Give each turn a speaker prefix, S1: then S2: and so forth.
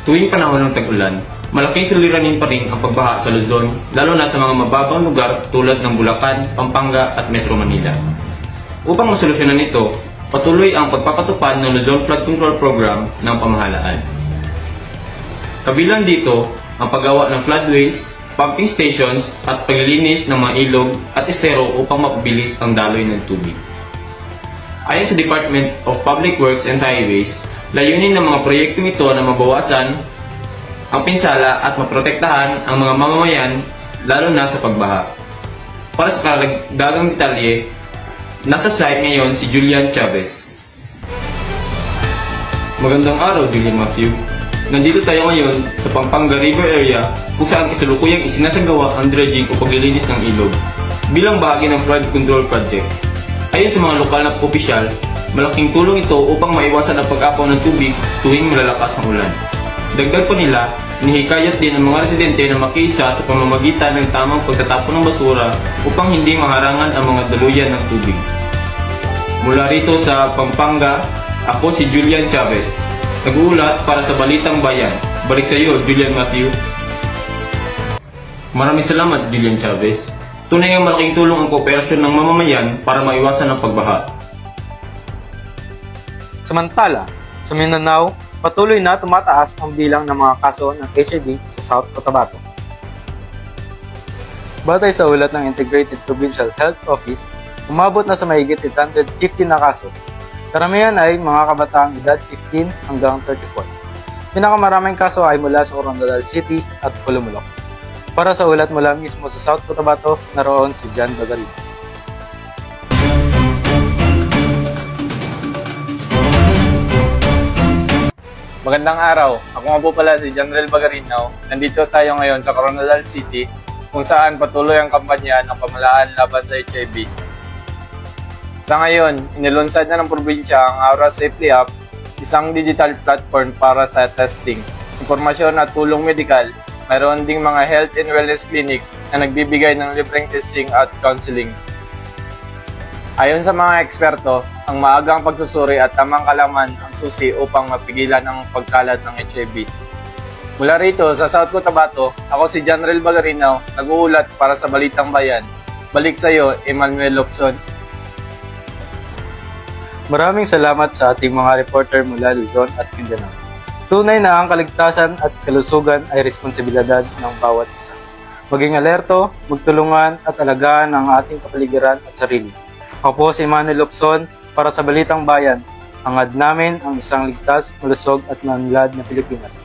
S1: Tuwing panahon ng tag-ulan, malaking suliranin pa rin ang pagbaha sa Luzon, lalo na sa mga mababang lugar tulad ng Bulacan, Pampanga at Metro Manila. Upang masolusyonan ito, patuloy ang pagpapatupad ng Luzon Flood Control Program ng pamahalaan. Kabilang dito ang paggawa ng floodways, pumping stations at paglilinis ng mga ilog at estero upang mapabilis ang daloy ng tubig. Ayon sa Department of Public Works and Highways, layunin ng mga proyektong ito na mabawasan ang pinsala at maprotektahan ang mga mamamayan lalo na sa pagbaha. Para sa karagdagang detalye, nasa site ngayon si Julian Chavez. Magandang araw, Julian Matthew. Nandito tayo ngayon sa Pampanga River area kung saan kasalukuyang isinasagawa ang dredging o paglilinis ng ilog bilang bahagi ng flood control project. Ayon sa mga lokal na opisyal, malaking tulong ito upang maiwasan ang pag-apaw ng tubig tuwing malalakas ang ulan. Dagdag pa nila, nihikayat din ang mga residente na makiisa sa pamamagitan ng tamang pagtatapon ng basura upang hindi maharangan ang mga daluyan ng tubig. Mula rito sa Pampanga, ako si Julian Chavez. Nag-uulat para sa Balitang Bayan. Balik sa iyo, Julian Matthew. Maraming salamat, Julian Chavez. Tunay ang malaking tulong ang kooperasyon ng mamamayan para maiwasan ang pagbaha.
S2: Samantala, sa Mindanao, patuloy na tumataas ang bilang ng mga kaso ng HIV sa South Cotabato. Batay sa ulat ng Integrated Provincial Health Office, umabot na sa mahigit 850 na kaso. Karamihan ay mga kabataang edad 15 hanggang 34. Pinakamaraming kaso ay mula sa Coronadal City at Pulumulok. Para sa ulat mula mismo sa South Cotabato, naroon si John Bagarin.
S3: Magandang araw, ako nga po pala si General Bagarino. Nandito tayo ngayon sa Coronadal City kung saan patuloy ang kampanya ng pamahalaan laban sa HIV. Sa ngayon, inilunsad na ng probinsya ang Aura Safely App, isang digital platform para sa testing, impormasyon at tulong medikal. Mayroon ding mga health and wellness clinics na nagbibigay ng libreng testing at counseling. Ayon sa mga eksperto, ang maagang pagsusuri at tamang kalaman ang susi upang mapigilan ang pagkalat ng HIV. Mula rito sa South Cotabato, ako si General Bagarino, nag-uulat para sa Balitang Bayan. Balik sa iyo, Emmanuel Lobson.
S2: Maraming salamat sa ating mga reporter mula Luzon at Mindanao. Tunay na ang kaligtasan at kalusugan ay responsibilidad ng bawat isa. Maging alerto, magtulungan at alagaan ang ating kapaligiran at sarili. Ako po si Emmanuel Lobson para sa Balitang Bayan. Hangad namin ang isang ligtas, malusog at maunlad na Pilipinas.